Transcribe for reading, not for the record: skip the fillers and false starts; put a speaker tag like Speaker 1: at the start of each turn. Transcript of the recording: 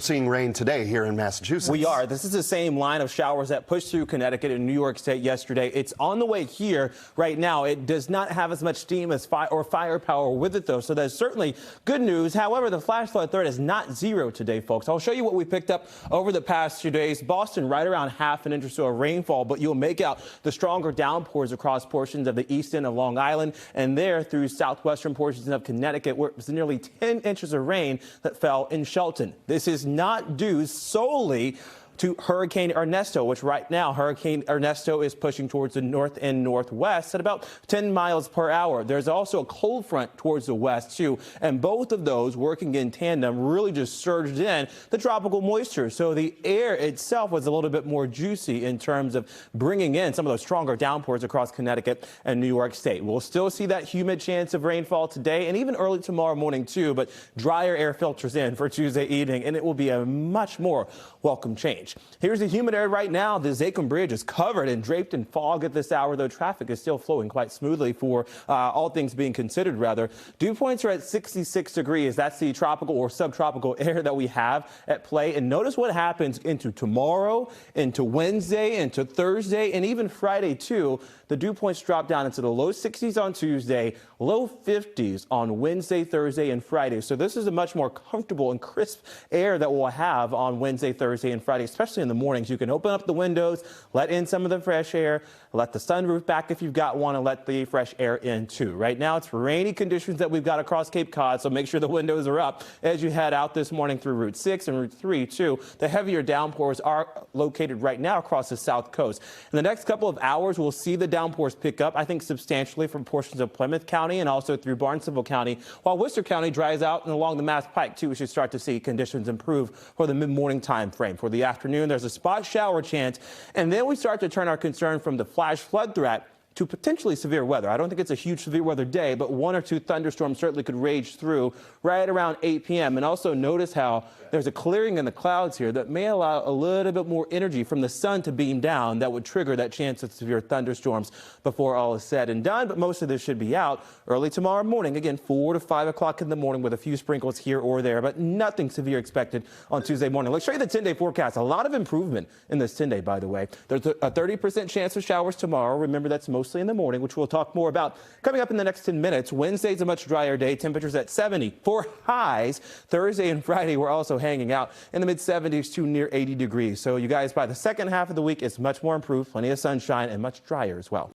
Speaker 1: Seeing rain today here in Massachusetts.
Speaker 2: We are. This is the same line of showers that pushed through Connecticut and New York State yesterday. It's on the way here right now. It does not have as much steam as firepower with it, though, so that's certainly good news. However, the flash flood threat is not zero today, folks. I'll show you what we picked up over the past few days. Boston, right around half an inch or so of rainfall, but you'll make out the stronger downpours across portions of the east end of Long Island and there through southwestern portions of Connecticut, where it was nearly 10 inches of rain that fell in Shelton. This is not due solely to Hurricane Ernesto, which right now Hurricane Ernesto is pushing towards the north and northwest at about 10 miles per hour. There's also a cold front towards the west, too, and both of those working in tandem really just surged in the tropical moisture. So the air itself was a little bit more juicy in terms of bringing in some of those stronger downpours across Connecticut and New York State. We'll still see that humid chance of rainfall today and even early tomorrow morning, too, but drier air filters in for Tuesday evening, and it will be a much more welcome change. Here's the humid air right now. The Zachem Bridge is covered and draped in fog at this hour, though traffic is still flowing quite smoothly for all things being considered, rather. Dew points are at 66 degrees. That's the tropical or subtropical air that we have at play. And notice what happens into tomorrow, into Wednesday, into Thursday, and even Friday, too. The dew points drop down into the low 60s on Tuesday, low 50s on Wednesday, Thursday, and Friday. So this is a much more comfortable and crisp air that we'll have on Wednesday, Thursday, and Friday, especially in the mornings. You can open up the windows, let in some of the fresh air, let the sunroof back if you've got one, and let the fresh air in, too. Right now, it's rainy conditions that we've got across Cape Cod, so make sure the windows are up as you head out this morning through Route 6 and Route 3, too. The heavier downpours are located right now across the south coast. In the next couple of hours, we'll see the downpours pick up, I think, substantially from portions of Plymouth County and also through Barnstable County, while Worcester County dries out and along the Mass Pike, too. We should start to see conditions improve for the mid-morning time frame. For the afternoon, there's a spot shower chance, and then we start to turn our concern from the flash flood threat to potentially severe weather. I don't think it's a huge severe weather day, but one or two thunderstorms certainly could rage through right around 8 p.m. And also notice how there's a clearing in the clouds here that may allow a little bit more energy from the sun to beam down that would trigger that chance of severe thunderstorms before all is said and done. But most of this should be out early tomorrow morning, again, 4 to 5 o'clock in the morning with a few sprinkles here or there, but nothing severe expected on Tuesday morning. Let's show you the 10-day forecast. A lot of improvement in this 10-day, by the way. There's a 30% chance of showers tomorrow. Remember, that's mostly in the morning, which we'll talk more about coming up in the next 10 minutes. Wednesday's a much drier day. Temperatures at 70 for highs. Thursday and Friday, we're also hanging out in the mid-70s to near 80 degrees. So you guys, by the second half of the week, it's much more improved. Plenty of sunshine and much drier as well.